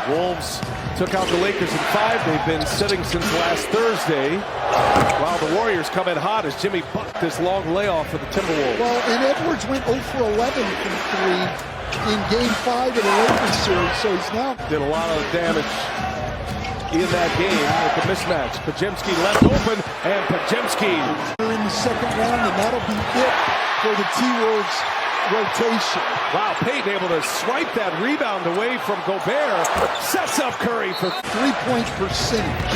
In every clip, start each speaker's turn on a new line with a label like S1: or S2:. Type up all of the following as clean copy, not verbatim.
S1: Wolves took out the Lakers in 5. They've been sitting since last Thursday, while the Warriors come in hot as Jimmy bucked this long layoff for the Timberwolves.
S2: Well, and Edwards went 0 for 11 from 3 in Game 5 of the Lakers series, so he's now
S1: did a lot of damage in that game with the mismatch. Pajemski left open, and Pajemski
S2: in the second round, and that'll be it for the T-Wolves rotation.
S1: Wow, Payton able to swipe that rebound away from Gobert. Sets up Curry for
S2: 3-point percentage.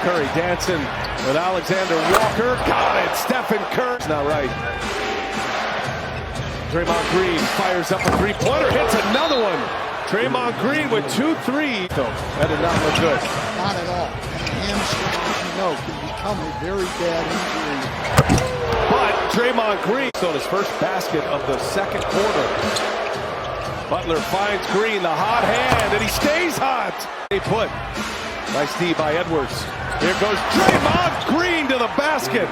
S1: Curry dancing with Alexander Walker. Got it. Stephen Curry. Not right. Draymond Green fires up a three-pointer. Hits another one. Draymond Green with 2 3s. That did not look good.
S2: Not at all. And hamstring, as you know, can become a very bad injury.
S1: But Draymond Green on his first basket of the second quarter. Butler finds Green, the hot hand, and he stays hot. They put. Nice D by Edwards. Here goes Draymond Green to the basket.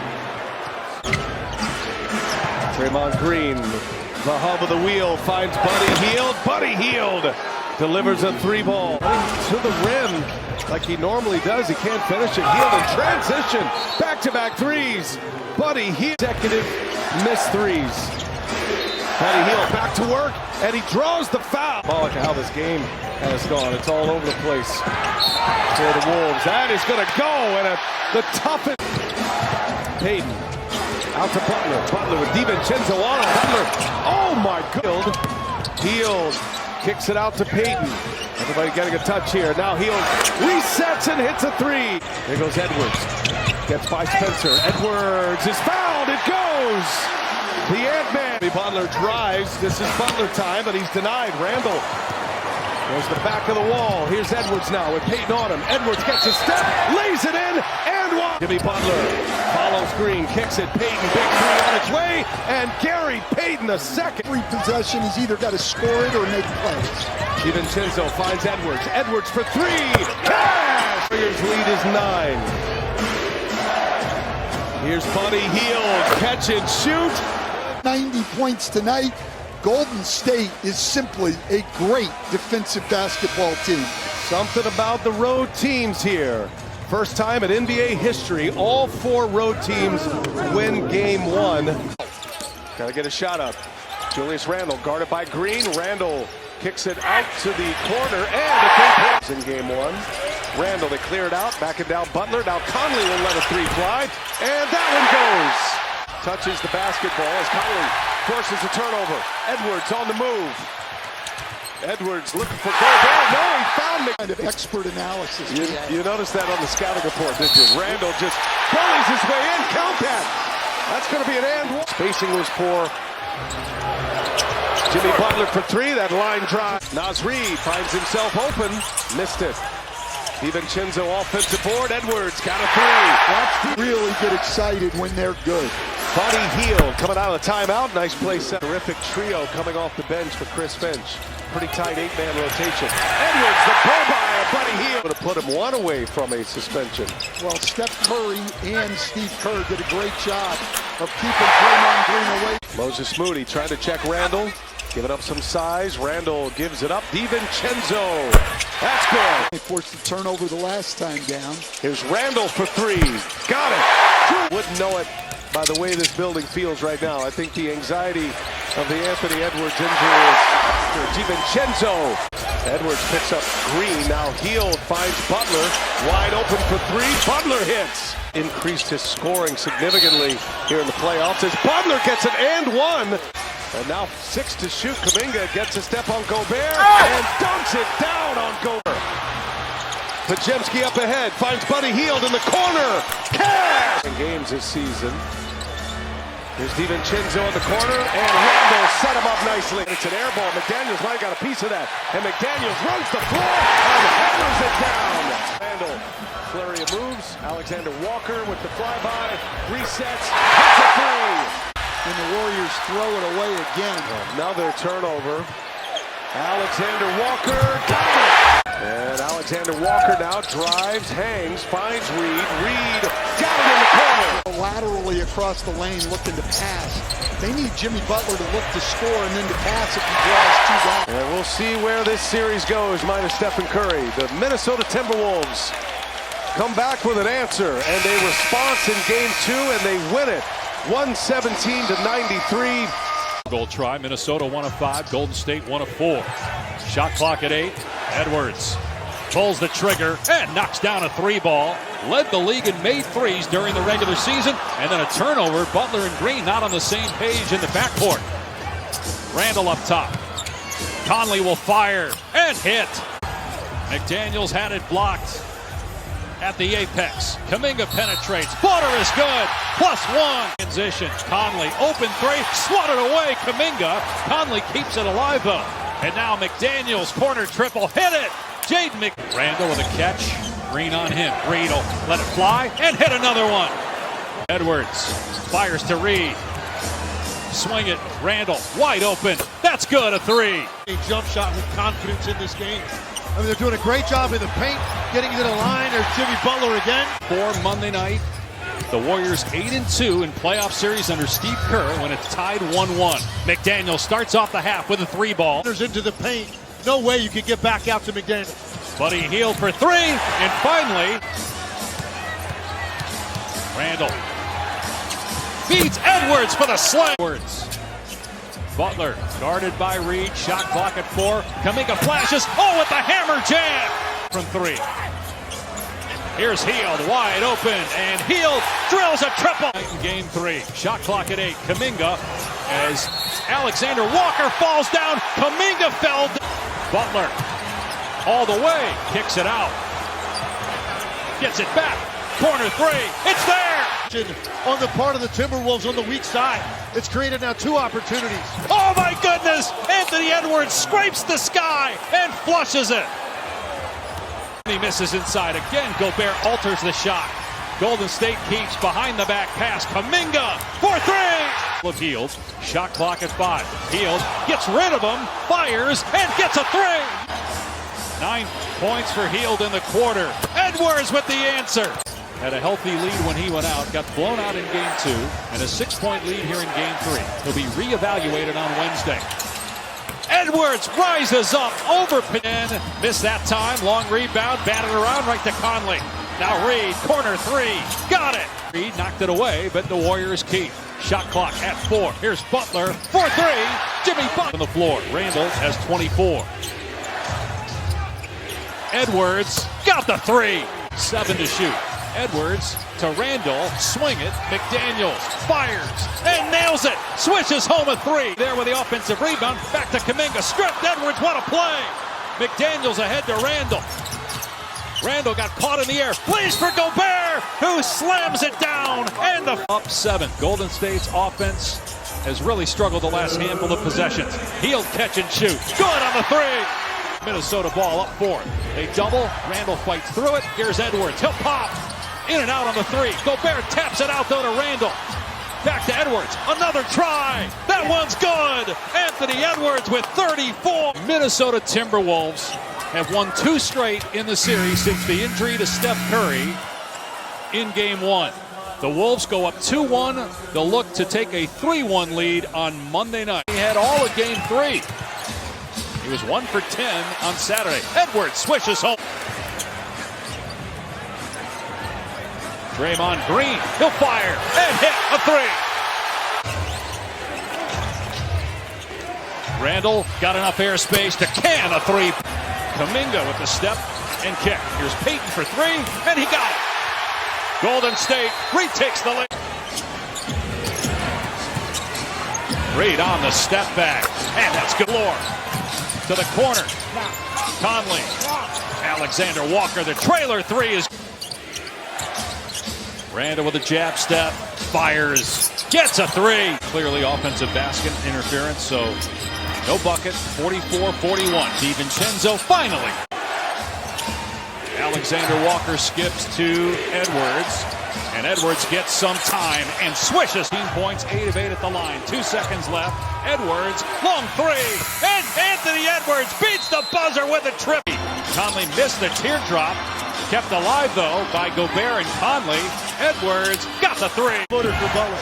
S1: Draymond Green, the hub of the wheel, finds Buddy Hield. Buddy Hield delivers a 3-ball to the rim like he normally does. He can't finish it. Hield in transition. Back-to-back threes. Buddy Hield. Consecutive missed threes. Buddy Hield back to work, and he draws the foul. Oh, look at how this game has gone. It's all over the place for the Wolves. That is going to go, and the toughest. Payton out to Butler. Butler with DiVincenzo on him. Butler. Oh, my God. Hield kicks it out to Payton. Everybody getting a touch here. Now Hield resets and hits a 3. There goes Edwards. Gets by Spencer. Edwards is fouled. It goes. The Ant-Man. Butler drives. This is Butler time, but he's denied. Randall goes the back of the wall. Here's Edwards now with Payton on him. Edwards gets a step, lays it in, and one. Jimmy Butler follows Green, kicks it. Payton, big 3 on its way, and Gary Payton the second.
S2: Every possession, he's either got to score it or make plays.
S1: DiVincenzo finds Edwards. Edwards for 3. Cash! Warriors lead is 9. Here's Buddy Hield. Catch and shoot.
S2: 90 points tonight. Golden State is simply a great defensive basketball team.
S1: Something about the road teams here. First time in NBA history, all 4 road teams win game 1. Gotta get a shot up. Julius Randle guarded by Green. Randle kicks it out to the corner, and the 3 points in game 1. Randle, they clear it out, backing down Butler. Now Conley will let a 3 fly, and that one goes. Touches the basketball as Conley forces a turnover. Edwards on the move. Edwards looking for Gobert. No, he found the
S2: kind of expert analysis.
S1: You noticed that on the scouting report, did you? Randall just bullies his way in. Count that. That's going to be an and one. Spacing was poor. Jimmy Butler for 3. That line drive. Naz Reid finds himself open. Missed it. DiVincenzo offensive board. Edwards got a 3.
S2: Watch them really get excited when they're good.
S1: Buddy Hield coming out of the timeout. Nice play set. Terrific trio coming off the bench for Chris Finch. Pretty tight 8-man rotation. Edwards, the blow-by of Buddy Hield. Going to put him 1 away from a suspension.
S2: Well, Steph Curry and Steve Kerr did a great job of keeping Draymond Green away.
S1: Moses Moody trying to check Randall. Giving up some size. Randall gives it up. DiVincenzo. That's good.
S2: They forced the turnover the last time down.
S1: Here's Randall for 3. Got it. Wouldn't know it by the way this building feels right now. I think the anxiety of the Anthony Edwards injury is for DiVincenzo. Edwards picks up Green. Now Hield finds Butler. Wide open for 3. Butler hits. Increased his scoring significantly here in the playoffs as Butler gets an and 1. And now 6 to shoot. Kuminga gets a step on Gobert and dunks it down on Gobert. Pajemski up ahead, finds Buddy Hield in the corner. Cash! In games this season. Here's DiVincenzo in the corner, and Randall set him up nicely. It's an air ball. McDaniels might have got a piece of that. And McDaniels runs the floor and hammers it down. Randall, flurry of moves. Alexander Walker with the flyby. Resets, hits a 3.
S2: And the Warriors throw it away again.
S1: Another turnover. Alexander Walker got it. And Alex Alexander Walker now drives, hangs, finds Reed. Reed got it in the corner.
S2: Laterally across the lane looking to pass. They need Jimmy Butler to look to score and then to pass if he draws two guys.
S1: And we'll see where this series goes, minus Stephen Curry. The Minnesota Timberwolves come back with an answer and a response in game 2, and they win it 117-93.
S3: Goal try. Minnesota 1 of 5. Golden State 1 of 4. Shot clock at 8. Edwards pulls the trigger and knocks down a 3-ball. Led the league in made threes during the regular season. And then a turnover. Butler and Green not on the same page in the backcourt. Randall up top. Conley will fire and hit. McDaniels had it blocked at the apex. Kuminga penetrates. Butter is good. +1. Transition. Conley open 3. Swatted away. Kuminga. Conley keeps it alive though. And now McDaniels corner triple. Hit it. Jaden Randall with a catch. Green on him. Reed will let it fly and hit another one. Edwards fires to Reed. Swing it. Randall wide open. That's good. A 3.
S4: A jump shot with confidence in this game. I mean, they're doing a great job in the paint, getting to the line. There's Jimmy Butler again.
S3: For Monday night, the Warriors 8-2 in playoff series under Steve Kerr when it's tied 1-1. McDaniel starts off the half with a 3-ball.
S4: Into the paint. No way you can get back out to McDaniel.
S3: Buddy Hield for 3, and finally, Randall beats Edwards for the slam. Butler guarded by Reed. Shot clock at 4. Kuminga flashes. Oh, with the hammer jam from 3. Here's Hield wide open, and Hield drills a triple in game 3. Shot clock at 8. Kuminga as Alexander Walker falls down. Kuminga fell down. Butler all the way, kicks it out, gets it back. Corner 3. It's there.
S4: On the part of the Timberwolves on the weak side. It's created now 2 opportunities.
S3: Oh my goodness! Anthony Edwards scrapes the sky and flushes it. He misses inside again. Gobert alters the shot. Golden State keeps behind the back pass. Kuminga for 3. Of Hield. Shot clock at 5. Hield gets rid of him, fires, and gets a 3. 9 points for Hield in the quarter. Edwards with the answer. Had a healthy lead when he went out, got blown out in game 2, and a 6-point lead here in game 3. He'll be reevaluated on Wednesday. Edwards rises up over Pin. Missed that time. Long rebound, batted around right to Conley. Now Reed, corner 3. Got it. Reed knocked it away, but the Warriors keep. Shot clock at 4. Here's Butler for 3. Jimmy Butler on the floor. Randall has 24. Edwards got the 3. 7 to shoot. Edwards to Randall, swing it, McDaniels fires and nails it, swishes home a 3. There with the offensive rebound, back to Kuminga, stripped. Edwards, what a play. McDaniels ahead to Randall. Randall got caught in the air, plays for Gobert, who slams it down, and the up 7. Golden State's offense has really struggled the last handful of possessions. He'll catch and shoot, good on the 3. Minnesota ball up 4. They double, Randall fights through it, here's Edwards, he'll pop. In and out on the 3. Gobert taps it out though to Randall. Back to Edwards. Another try. That one's good. Anthony Edwards with 34. Minnesota Timberwolves have won 2 straight in the series since the injury to Steph Curry in game 1. The Wolves go up 2-1. They'll look to take a 3-1 lead on Monday night. He had all of game 3. He was 1 for 10 on Saturday. Edwards swishes home. Draymond Green, he'll fire and hit a 3. Randall got enough airspace to can a 3. Kuminga with the step and kick. Here's Payton for 3, and he got it. Golden State retakes the lead. Reed on the step back, and that's good. Floor to the corner. Conley, Alexander Walker, the trailer 3 is. Randall with a jab step, fires, gets a 3. Clearly offensive basket interference, so no bucket. 44-41. DiVincenzo finally. Alexander Walker skips to Edwards, and Edwards gets some time and swishes. 15 points, 8 of 8 at the line. 2 seconds left. Edwards, long 3, and Anthony Edwards beats the buzzer with a trip. Conley missed the teardrop. Kept alive, though, by Gobert and Conley. Edwards got the three.
S4: Footer for Butler.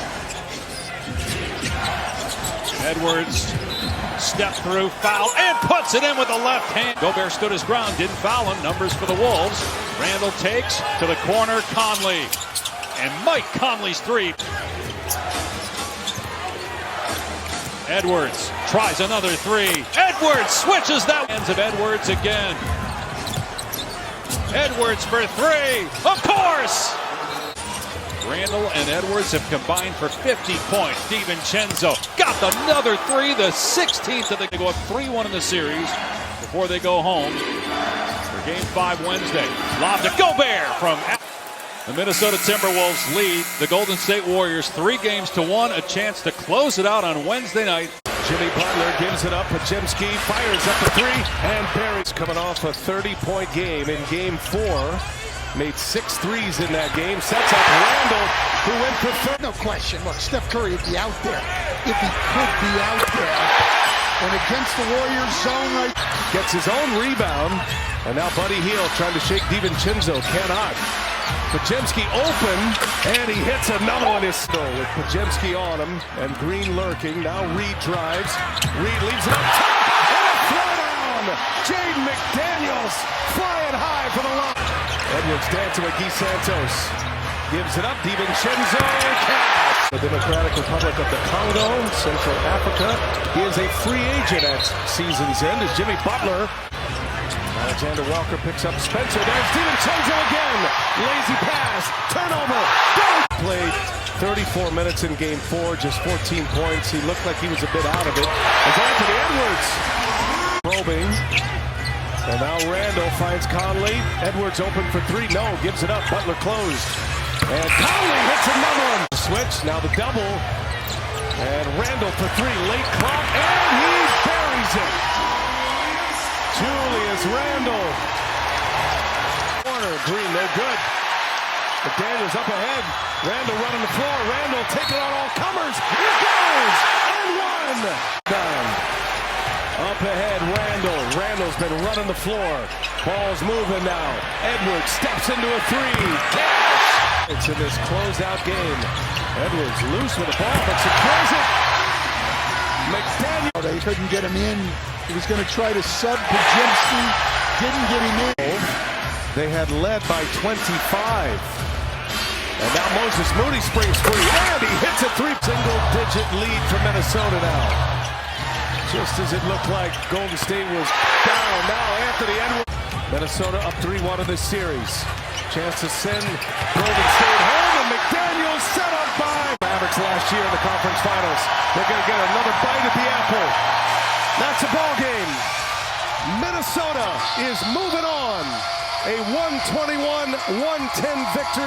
S3: Edwards stepped through, foul, and puts it in with the left hand. Gobert stood his ground, didn't foul him. Numbers for the Wolves. Randall takes to the corner, Conley. And Mike Conley's three. Edwards tries another three. Edwards switches that. Hands of Edwards again. Edwards for three. Of course! Randall and Edwards have combined for 50 points. DiVincenzo got another three, the 16th of the. They go up 3-1 in the series before they go home for Game 5 Wednesday. Lob to Gobert from the Minnesota Timberwolves lead the Golden State Warriors 3-1, a chance to close it out on Wednesday night.
S1: Jimmy Butler gives it up. Pajemski fires up a three, and Barry's coming off a 30-point game in Game 4. Made 6 threes in that game. Sets up Randall, who went for third.
S2: No question. Look, Steph Curry would be out there if he could be out there. And against the Warriors zone, right?
S1: Gets his own rebound. And now Buddy Hield trying to shake DiVincenzo. Cannot. Pajemski open, and he hits another one. With Pajemski on him, and Green lurking. Now Reed drives. Reed leaves it up top, and a throwdown. Jaden McDaniels flying high for the line. Edwards dancing with Guy Santos. Gives it up. DiVincenzo catch. The Democratic Republic of the Congo, Central Africa. He is a free agent at season's end as Jimmy Butler. Alexander Walker picks up Spencer. There's DiVincenzo again. Lazy pass. Turnover. Played 34 minutes in Game 4, just 14 points. He looked like he was a bit out of it. As Anthony Edwards probing. And now Randall finds Conley. Edwards open for three. No, gives it up. Butler closed. And Conley hits another one. Switch. Now the double. And Randall for three. Late clock. And he buries it. Julius Randall. Corner. Green, no good. McDaniels up ahead. Randall running the floor. Randall taking on all comers. Here goes. And one. Down. Up ahead, Randall. Randall's been running the floor. Ball's moving now. Edwards steps into a three. Catch! It's in this closeout game. Edwards loose with the ball, but secures it. McDaniel.
S2: They couldn't get him in. He was going to try to sub Pajemski. Didn't get him in.
S1: They had led by 25. And now Moses Moody springs free. And he hits a three. Single-digit lead for Minnesota now. Just as it looked like Golden State was down. Now Anthony Edwards. Minnesota up 3-1 in this series. Chance to send Golden State home, and McDaniels set up by Mavericks last year in the conference finals. They're going to get another bite at the apple. That's a ball game. Minnesota is moving on. A 121-110 victory.